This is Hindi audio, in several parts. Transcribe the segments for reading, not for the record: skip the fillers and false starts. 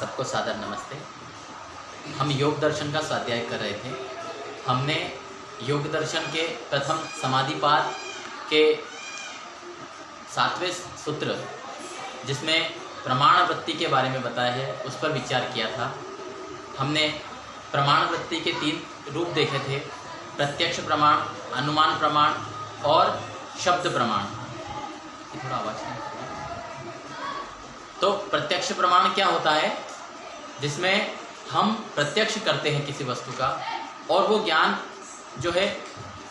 सबको सादर नमस्ते। हम योग दर्शन का स्वाध्याय कर रहे थे। हमने योग दर्शन के प्रथम समाधिपाद के 7वें सूत्र जिसमें प्रमाण वृत्ति के बारे में बताया है उस पर विचार किया था। हमने प्रमाण वृत्ति के 3 रूप देखे थे, प्रत्यक्ष प्रमाण, अनुमान प्रमाण और शब्द प्रमाण। थोड़ा आवाज़ नहीं। तो प्रत्यक्ष प्रमाण क्या होता है? जिसमें हम प्रत्यक्ष करते हैं किसी वस्तु का और वो ज्ञान जो है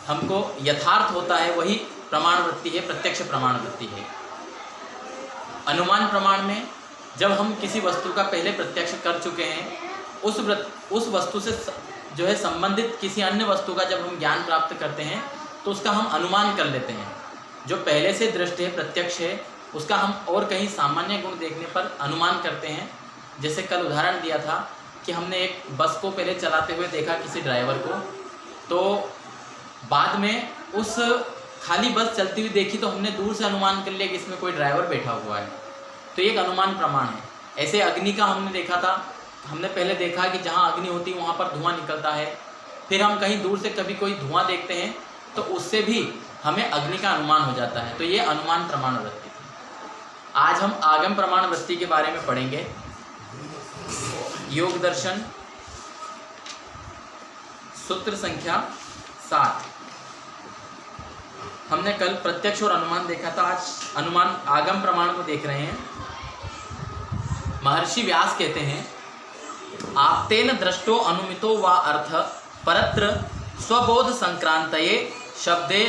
हमको यथार्थ होता है, वही प्रमाण वृत्ति है, प्रत्यक्ष प्रमाण वृत्ति है। अनुमान प्रमाण में जब हम किसी वस्तु का पहले प्रत्यक्ष कर चुके हैं, उस वस्तु से जो है संबंधित किसी अन्य वस्तु का जब हम ज्ञान प्राप्त करते हैं तो उसका हम अनुमान कर लेते हैं। जो पहले से दृष्ट है, प्रत्यक्ष है, उसका हम और कहीं सामान्य गुण देखने पर अनुमान करते हैं। जैसे कल उदाहरण दिया था कि हमने एक बस को पहले चलाते हुए देखा किसी ड्राइवर को, तो बाद में उस खाली बस चलती हुई देखी तो हमने दूर से अनुमान कर लिया कि इसमें कोई ड्राइवर बैठा हुआ है। तो एक अनुमान प्रमाण है। ऐसे अग्नि का हमने देखा था, हमने पहले देखा कि जहाँ अग्नि होती है वहाँ पर धुआं निकलता है, फिर हम कहीं दूर से कभी कोई धुआं देखते हैं तो उससे भी हमें अग्नि का अनुमान हो जाता है। तो ये अनुमान प्रमाण वृत्ति। आज हम आगम प्रमाण वृत्ति के बारे में पढ़ेंगे। योग दर्शन सूत्र संख्या 7। हमने कल प्रत्यक्ष और अनुमान देखा था, आज अनुमान आगम प्रमाण को देख रहे हैं। महर्षि व्यास कहते हैं, आप्तेन दृष्टो अनुमितो वा अर्थ परत्र स्वबोध संक्रांतये शब्दे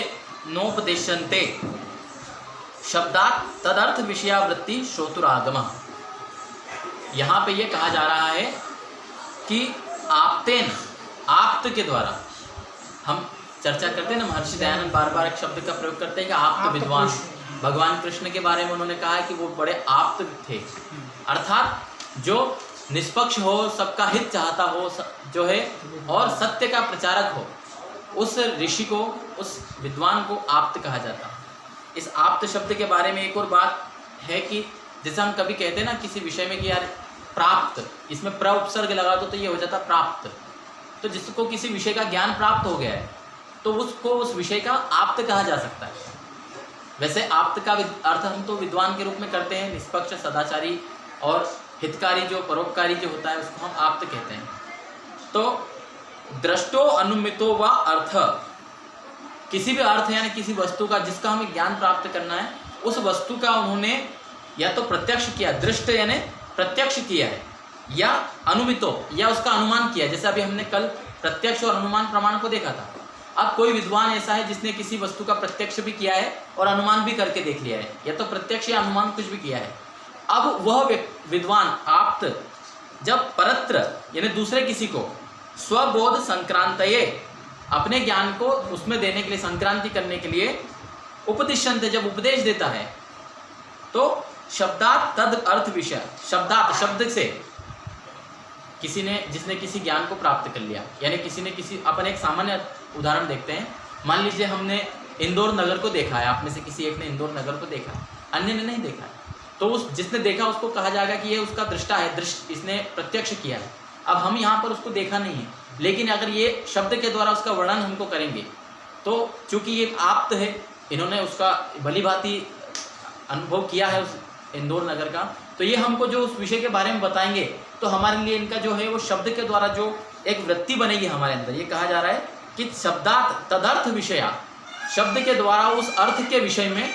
नोपदेशन्ते शब्दात् तदर्थ विषयावृत्ति श्रोतुरागमः। यहाँ पे ये कहा जा रहा है कि आप्तेन, आप्त के द्वारा, हम चर्चा करते हैं ना, महर्षि दयानंद बार बार एक शब्द का प्रयोग करते हैं कि आप्त विद्वान। भगवान कृष्ण के बारे में उन्होंने कहा है कि वो बड़े आप्त थे, अर्थात जो निष्पक्ष हो, सबका हित चाहता हो जो है और सत्य का प्रचारक हो, उस ऋषि को, उस विद्वान को आप्त कहा जाता है। इस आप्त शब्द के बारे में एक और बात है कि जैसे हम कभी कहते हैं ना किसी विषय में कि यार प्राप्त, इसमें प्र उपसर्ग लगा दो तो ये हो जाता प्राप्त। तो जिसको किसी विषय का ज्ञान प्राप्त हो गया है तो उसको उस विषय का आप्त कहा जा सकता है। वैसे आप्त का अर्थ हम तो विद्वान के रूप में करते हैं, निष्पक्ष, सदाचारी और हितकारी, जो परोपकारी जो होता है उसको हम आप्त कहते हैं। तो दृष्टो अनुमितो वा अर्थ, किसी भी अर्थ यानी किसी वस्तु का जिसका हमें ज्ञान प्राप्त करना है, उस वस्तु का उन्होंने या तो प्रत्यक्ष किया, दृष्ट यानी प्रत्यक्ष किया है, या अनुमितो या उसका अनुमान किया। जैसे अभी हमने कल प्रत्यक्ष और अनुमान प्रमाण को देखा था। अब कोई विद्वान ऐसा है जिसने किसी वस्तु का प्रत्यक्ष भी किया है और अनुमान भी करके देख लिया है, या तो प्रत्यक्ष या अनुमान कुछ भी किया है। अब वह विद्वान आप्त जब परत्र यानी दूसरे किसी को स्वबोध संक्रांतये, अपने ज्ञान को उसमें देने के लिए, संक्रांति करने के लिए, उपदिशन्ते, जब उपदेश देता है, तो शब्दात तद अर्थ विषय, शब्दात शब्द से किसी ने, जिसने किसी ज्ञान को प्राप्त कर लिया, यानी किसी ने किसी, अपन एक सामान्य उदाहरण देखते हैं। मान लीजिए हमने इंदौर नगर को देखा है, आप में से किसी एक ने इंदौर नगर को देखा है, अन्य ने नहीं देखा है, तो उस जिसने देखा उसको कहा जाएगा कि ये उसका दृष्टा है, दृष्ट, इसने प्रत्यक्ष किया है। अब हम यहाँ पर उसको देखा नहीं है, लेकिन अगर ये शब्द के द्वारा उसका वर्णन हमको करेंगे तो चूंकि ये आप्त है, इन्होंने उसका भली भांति अनुभव किया है उस इंदौर नगर का, तो ये हमको जो उस विषय के बारे में बताएंगे तो हमारे लिए इनका जो है वो शब्द के द्वारा जो एक वृत्ति बनेगी हमारे अंदर। ये कहा जा रहा है कि शब्दात तदर्थ विषया, शब्द के द्वारा उस अर्थ के विषय में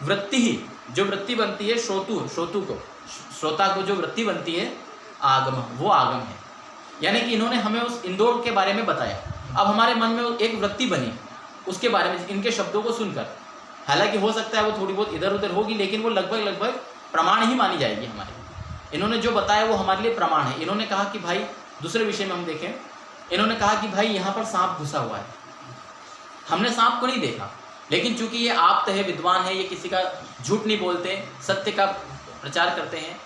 वृत्ति ही, जो वृत्ति बनती है श्रोतु को, श्रोता को जो वृत्ति बनती है, आगम, वो आगम है। यानी कि इन्होंने हमें उस इंदौर के बारे में बताया, अब हमारे मन में एक वृत्ति बनी उसके बारे में, इनके शब्दों को सुनकर। हालांकि हो सकता है वो थोड़ी बहुत इधर उधर होगी, लेकिन वो लगभग प्रमाण ही मानी जाएगी हमारे। इन्होंने जो बताया वो हमारे लिए प्रमाण है। इन्होंने कहा कि भाई, दूसरे विषय में हम देखें, इन्होंने कहा कि भाई यहाँ पर सांप घुसा हुआ है। हमने सांप को नहीं देखा, लेकिन चूंकि ये आप्त है, विद्वान है, ये किसी का झूठ नहीं बोलते, सत्य का प्रचार करते हैं,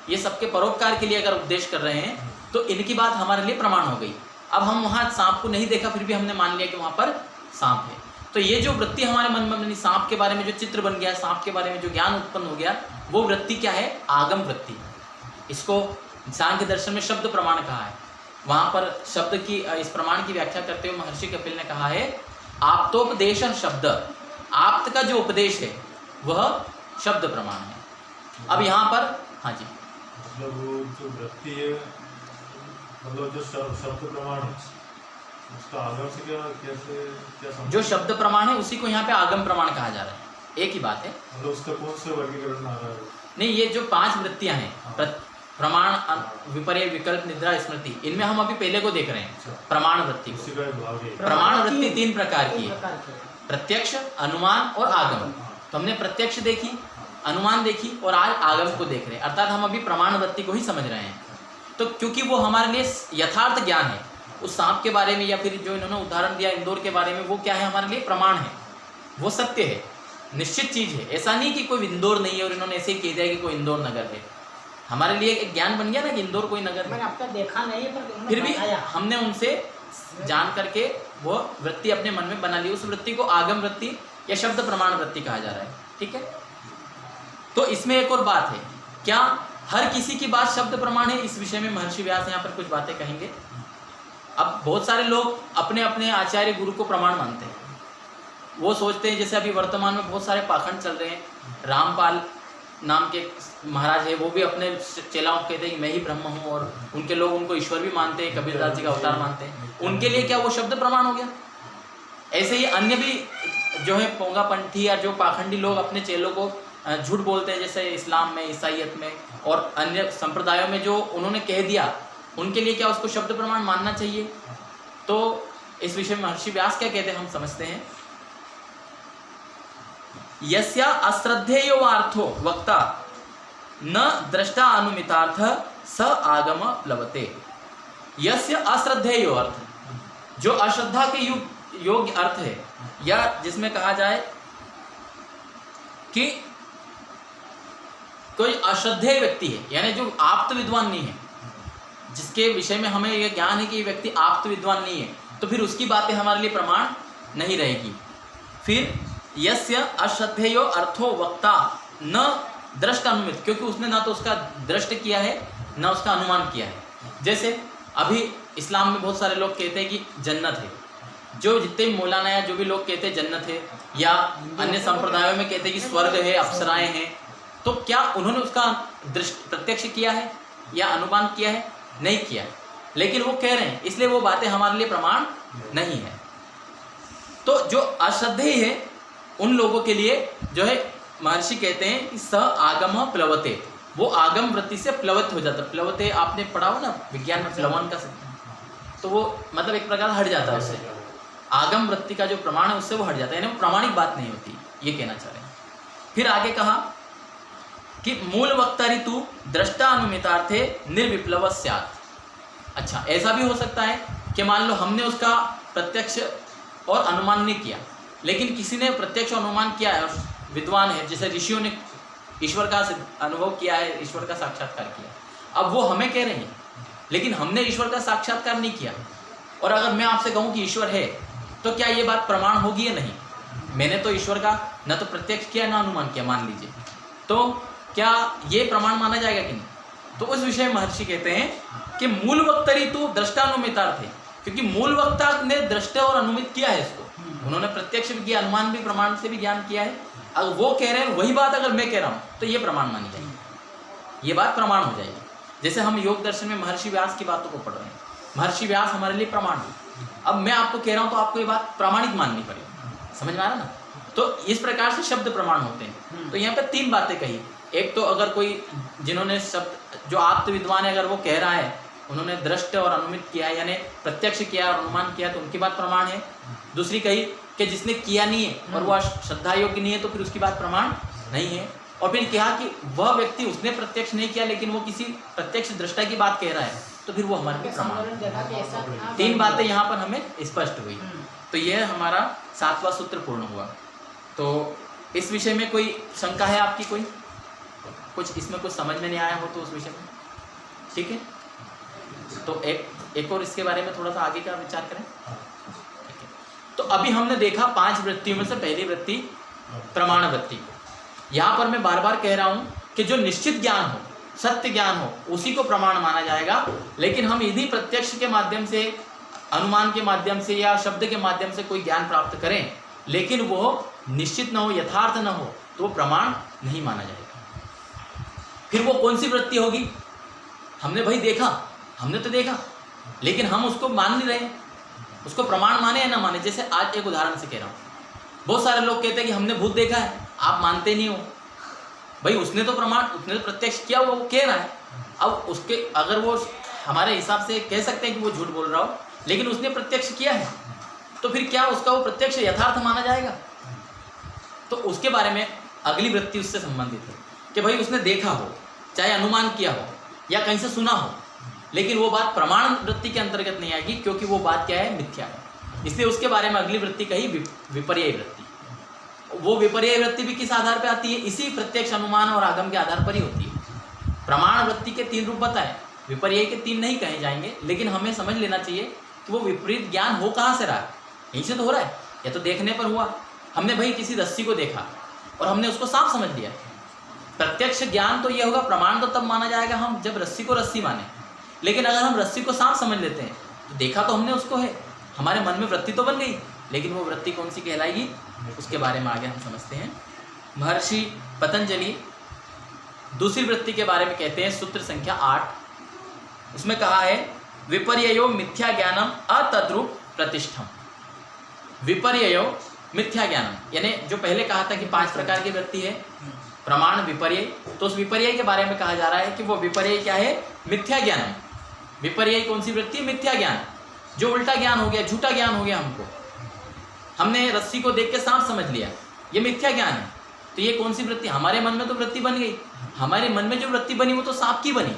ये सबके परोपकार के लिए अगर उपदेश कर रहे हैं तो इनकी बात हमारे लिए प्रमाण हो गई। अब हम वहाँ सांप को नहीं देखा, फिर भी हमने मान लिया कि वहाँ पर सांप है। तो ये जो वृत्ति हमारे मन में बनी, सांप के बारे में जो चित्र बन गया, सांप के बारे में जो ज्ञान उत्पन्न हो गया, वो वृत्ति क्या है? आगम वृत्ति। इसको सांख्य दर्शन में शब्द प्रमाण कहा है, वहां पर शब्द की इस प्रमाण की व्याख्या करते हुए महर्षि कपिल ने कहा है आप्तोपदेशन शब्द, आप्त का जो उपदेश है वह शब्द प्रमाण है। अब यहाँ पर हाँ जी, मतलब वो जो वृत्ति है, मतलब जो शब्द प्रमाण है उसका आगम से क्या समझ? जो शब्द प्रमाण है उसी को यहाँ पे आगम प्रमाण कहा जा रहा है, एक ही बात है। मतलब उसका कौन सा वर्गीकरण आ रहा है? नहीं, ये जो 5 वृत्तियां हैं प्रमाण, विपर्य, विकल्प, निद्रा, स्मृति, इनमें हम अभी पहले को देख रहे हैं प्रमाण वृत्ति को। प्रमाण वृत्ति 3 प्रकार की है, प्रत्यक्ष, अनुमान और आगम। तो हमने प्रत्यक्ष देखी, अनुमान देखी और आज आगम को देख रहे हैं, अर्थात हम अभी प्रमाण वृत्ति को ही समझ रहे हैं। तो क्योंकि वो हमारे लिए यथार्थ ज्ञान है, उस सांप के बारे में या फिर जो इन्होंने उदाहरण दिया इंदौर के बारे में, वो क्या है हमारे लिए प्रमाण है, वो सत्य है, निश्चित चीज है। ऐसा नहीं कि कोई इंदौर नहीं है और इन्होंने ऐसे ही कह दिया कि कोई इंदौर नगर है, हमारे लिए एक ज्ञान बन गया ना कि इंदौर कोई नगर मैंने अब तक देखा नहीं, पर फिर भी हमने उनसे जान करके वो वृत्ति अपने मन में बना ली। उस वृत्ति को आगम वृत्ति या शब्द प्रमाण वृत्ति कहा जा रहा है, ठीक है। तो इसमें एक और बात है, क्या हर किसी की बात शब्द प्रमाण है? इस विषय में महर्षि व्यास यहाँ पर कुछ बातें कहेंगे। अब बहुत सारे लोग अपने अपने आचार्य गुरु को प्रमाण मानते हैं, वो सोचते हैं, जैसे अभी वर्तमान में बहुत सारे पाखंड चल रहे हैं, रामपाल नाम के महाराज है, वो भी अपने चेलाओं को कहते हैं कि मैं ही ब्रह्म हूँ, और उनके लोग उनको ईश्वर भी मानते हैं, कबीरदास जी का अवतार मानते हैं। उनके लिए क्या वो शब्द प्रमाण हो गया? ऐसे ही अन्य भी जो है पोंगापंथी या जो पाखंडी लोग अपने चेलों को झूठ बोलते हैं, जैसे इस्लाम में, ईसाइयत में और अन्य संप्रदायों में जो उन्होंने कह दिया, उनके लिए क्या उसको शब्द प्रमाण मानना चाहिए? तो इस विषय में महर्षि व्यास क्या कहते हैं हम समझते हैं। यस्या अश्रद्धेयो अर्थो वक्ता न दृष्टा अनुमितार्थ स आगम प्लवते। यस्य अश्रद्धेयो अर्थ, जो अश्रद्धा के योग्य अर्थ है, या जिसमें कहा जाए कि कोई अश्रद्धेय व्यक्ति है, यानी जो आप्त विद्वान नहीं है, जिसके विषय में हमें यह ज्ञान है कि ये व्यक्ति आप्त विद्वान नहीं है, तो फिर उसकी बातें हमारे लिए प्रमाण नहीं रहेगी। फिर यस्य अश्रद्धेयो अर्थो वक्ता न दृष्ट अनुमित, क्योंकि उसने ना तो उसका दृष्ट किया है ना उसका अनुमान किया है। जैसे अभी इस्लाम में बहुत सारे लोग कहते हैं कि जन्नत है, जो जितने मौलाना या जो भी लोग कहते हैं जन्नत है, या अन्य संप्रदायों में कहते हैं कि स्वर्ग है, अप्सराएं हैं, तो क्या उन्होंने उसका दृष्ट प्रत्यक्ष किया है या अनुमान किया है? नहीं किया, लेकिन वो कह रहे हैं, इसलिए वो बातें हमारे लिए प्रमाण नहीं है। तो जो अश्रद्धेय है उन लोगों के लिए जो है महर्षि कहते हैं कि स आगम प्लवते, वो आगम वृत्ति से प्लवित हो जाता है। प्लवते आपने पढ़ा हो ना विज्ञान में, प्लवन का, तो वो मतलब एक प्रकार हट जाता है उससे, आगम वृत्ति का जो प्रमाण है उससे वो हट जाता है, यानी वो प्रामाणिक बात नहीं होती, ये कहना चाह रहे हैं। फिर आगे कहा कि मूल वक्ता ऋतु दृष्टा अनुमितार्थे निर्विप्लव स्यात्। अच्छा, ऐसा भी हो सकता है कि मान लो हमने उसका प्रत्यक्ष और अनुमान नहीं किया, लेकिन किसी ने प्रत्यक्ष अनुमान किया है, विद्वान है, जैसे ऋषियों ने ईश्वर का अनुभव किया है, ईश्वर का साक्षात्कार किया। अब वो हमें कह रहे हैं, लेकिन हमने ईश्वर का साक्षात्कार नहीं किया, और अगर मैं आपसे कहूँ कि ईश्वर है, तो क्या ये बात प्रमाण होगी या नहीं? मैंने तो ईश्वर का न तो प्रत्यक्ष किया ना अनुमान किया, मान लीजिए, तो क्या ये प्रमाण माना जाएगा कि नहीं? तो उस विषय में महर्षि कहते हैं कि मूल वक्तरी तो दृष्टानुमितार्थ है, क्योंकि मूल वक्ता ने दृष्टा और अनुमित किया है इसको, उन्होंने प्रत्यक्ष भी किया, अनुमान भी, प्रमाण से भी ज्ञान किया है। अगर वो कह रहे हैं वही बात अगर मैं कह रहा हूँ तो ये प्रमाण मानी जाएगी, ये बात प्रमाण हो जाएगी। जैसे हम योग दर्शन में महर्षि व्यास की बातों को पढ़ रहे हैं, महर्षि व्यास हमारे लिए प्रमाण है, अब मैं आपको कह रहा हूँ तो आपको ये बात प्रामाणिक माननी पड़ेगी, समझ में आ रहा ना? तो इस प्रकार से शब्द प्रमाण होते हैं। तो यहाँ पर 3 बातें कही, एक तो अगर कोई जिन्होंने शब्द, जो आप्त विद्वान है, अगर वो कह रहा है उन्होंने दृष्ट और अनुमित किया, यानी प्रत्यक्ष किया और अनुमान किया, तो उनकी बात प्रमाण है। दूसरी कही कि जिसने किया नहीं है और वह श्रद्धा योग्य नहीं है, तो फिर उसकी बात प्रमाण नहीं है। और फिर कहा कि वह व्यक्ति उसने प्रत्यक्ष नहीं किया, लेकिन वो किसी प्रत्यक्ष दृष्टा की बात कह रहा है, तो फिर वो हमारे लिए प्रमाण। 3 बातें यहाँ पर हमें स्पष्ट हुई। तो यह हमारा 7वां सूत्र पूर्ण हुआ। तो इस विषय में कोई शंका है आपकी? कोई कुछ इसमें कुछ समझ में नहीं आया हो तो उस विषय में, ठीक है? तो एक और इसके बारे में थोड़ा सा आगे का विचार करें। ठीक है, तो अभी हमने देखा 5 वृत्तियों में से पहली वृत्ति प्रमाण वृत्ति। यहाँ पर मैं बार बार कह रहा हूँ कि जो निश्चित ज्ञान हो, सत्य ज्ञान हो उसी को प्रमाण माना जाएगा। लेकिन हम यदि प्रत्यक्ष के माध्यम से, अनुमान के माध्यम से या शब्द के माध्यम से कोई ज्ञान प्राप्त करें लेकिन वो निश्चित न हो, यथार्थ न हो, तो वो प्रमाण नहीं माना जाएगा। फिर वो कौन सी वृत्ति होगी? हमने भाई देखा, हमने तो देखा, लेकिन हम उसको मान नहीं रहे, उसको प्रमाण माने या ना माने। जैसे आज एक उदाहरण से कह रहा हूँ, बहुत सारे लोग कहते हैं कि हमने भूत देखा है, आप मानते नहीं हो। भाई उसने तो प्रमाण, उसने तो प्रत्यक्ष किया हुआ, वो कह रहा है। अब उसके अगर वो हमारे हिसाब से कह सकते हैं कि वो झूठ बोल रहा हो, लेकिन उसने प्रत्यक्ष किया है, तो फिर क्या उसका वो प्रत्यक्ष यथार्थ माना जाएगा? तो उसके बारे में अगली वृत्ति उससे संबंधित है कि भाई उसने देखा हो, चाहे अनुमान किया हो या कहीं से सुना हो, लेकिन वो बात प्रमाण वृत्ति के अंतर्गत नहीं आएगी, क्योंकि वो बात क्या है? मिथ्या है। इसलिए उसके बारे में अगली वृत्ति कही विपर्यय वृत्ति। वो विपर्यय वृत्ति भी किस आधार पर आती है? इसी प्रत्यक्ष, अनुमान और आगम के आधार पर ही होती है। प्रमाण वृत्ति के 3 रूप बताए, विपर्यय के 3 नहीं कहे जाएंगे, लेकिन हमें समझ लेना चाहिए कि वो विपरीत ज्ञान हो कहाँ से रहा है? यहीं से तो हो रहा है, या तो देखने पर हुआ। हमने भाई किसी रस्सी को देखा और हमने उसको साफ समझ लिया। प्रत्यक्ष ज्ञान तो ये होगा, प्रमाण तो तब माना जाएगा हम जब रस्सी को रस्सी माने। लेकिन अगर हम रस्सी को साफ समझ लेते हैं तो देखा तो हमने उसको है, हमारे मन में वृत्ति तो बन गई, लेकिन वो वृत्ति कौन सी कहलाएगी, उसके बारे में आगे हम समझते हैं। महर्षि पतंजलि दूसरी वृत्ति के बारे में कहते हैं, सूत्र संख्या 8। उसमें कहा है विपर्ययो मिथ्या ज्ञानम अतद्रूप प्रतिष्ठम। विपर्ययो मिथ्या ज्ञानम, यानी जो पहले कहा था कि 5 प्रकार की वृत्ति है, प्रमाण, विपर्यय, तो उस विपर्यय के बारे में कहा जा रहा है कि वो विपर्यय क्या है? मिथ्या ज्ञानम। विपर्यय कौन सी वृत्ति है? मिथ्या ज्ञान, जो उल्टा ज्ञान हो गया, झूठा ज्ञान हो गया। हमने रस्सी को देख के सांप समझ लिया, ये मिथ्या ज्ञान है। तो ये कौन सी वृत्ति? हमारे मन में तो वृत्ति बन गई, हमारे मन में जो वृत्ति बनी वो तो सांप की बनी।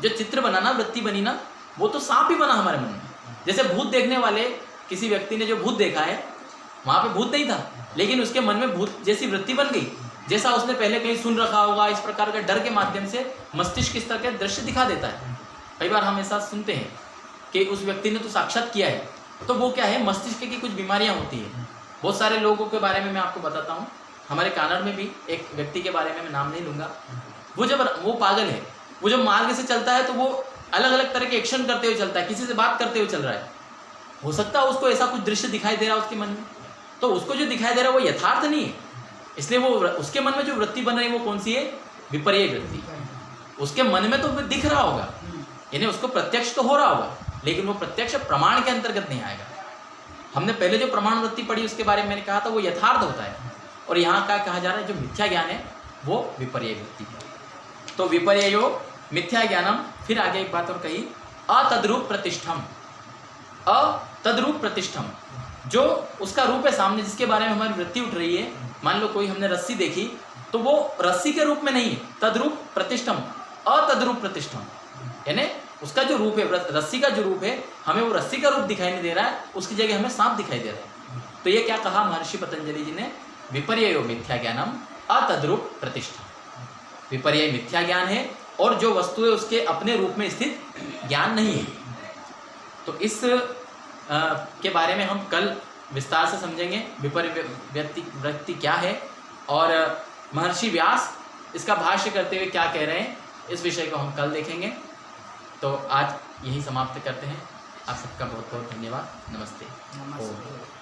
जो चित्र बना ना, वृत्ति बनी ना, वो तो सांप ही बना हमारे मन में। जैसे भूत देखने वाले किसी व्यक्ति ने जो भूत देखा है, वहाँ पे भूत नहीं था, लेकिन उसके मन में भूत जैसी वृत्ति बन गई। जैसा उसने पहले कहीं सुन रखा होगा, इस प्रकार का डर के माध्यम से मस्तिष्क इस तरह के दृश्य दिखा देता है। कई बार हम ऐसा सुनते हैं कि उस व्यक्ति ने तो साक्षात किया है, तो वो क्या है? मस्तिष्क की कुछ बीमारियां होती है। बहुत सारे लोगों के बारे में मैं आपको बताता हूँ। हमारे कानड़ में भी एक व्यक्ति के बारे में मैं नाम नहीं लूँगा, वो पागल है। वो जब मार्ग से चलता है तो वो अलग अलग तरह के एक्शन करते हुए चलता है, किसी से बात करते हुए चल रहा है। हो सकता है उसको ऐसा कुछ दृश्य दिखाई दे रहा है उसके मन में, तो उसको जो दिखाई दे रहा है वो यथार्थ नहीं है। इसलिए वो उसके मन में जो वृत्ति बन रही है वो कौन सी है? विपर्यय वृत्ति। उसके मन में तो दिख रहा होगा, यानी उसको प्रत्यक्ष तो हो रहा होगा, लेकिन वो प्रत्यक्ष प्रमाण के अंतर्गत नहीं आएगा। हमने पहले जो प्रमाण वृत्ति पढ़ी उसके बारे में मैंने कहा था वो यथार्थ होता है, और यहाँ का कहा जा रहा है जो मिथ्या ज्ञान है वो विपर्यय वृत्ति है। तो विपर्ययो मिथ्या ज्ञानम। फिर आगे एक बात और कही, अतद्रूप प्रतिष्ठम। अतद्रूप प्रतिष्ठम, जो उसका रूप है सामने, जिसके बारे में हमारी वृत्ति उठ रही है। मान लो कोई हमने रस्सी देखी, तो वो रस्सी के रूप में नहीं है, तद्रूप प्रतिष्ठम, अतद्रूप प्रतिष्ठम, यानी उसका जो रूप है, रस्सी का जो रूप है, हमें वो रस्सी का रूप दिखाई नहीं दे रहा है, उसकी जगह हमें सांप दिखाई दे रहा है। तो ये क्या कहा महर्षि पतंजलि जी ने? विपर्ययो मिथ्या ज्ञानम अतद्रूप प्रतिष्ठा। विपर्यय मिथ्या ज्ञान है और जो वस्तु है उसके अपने रूप में स्थित ज्ञान नहीं है। तो इस के बारे में हम कल विस्तार से समझेंगे, विपर्य वृत्ति क्या है, और महर्षि व्यास इसका भाष्य करते हुए क्या कह रहे हैं, इस विषय को हम कल देखेंगे। तो आज यही समाप्त करते हैं। आप सबका बहुत बहुत धन्यवाद। नमस्ते। नमस्ते।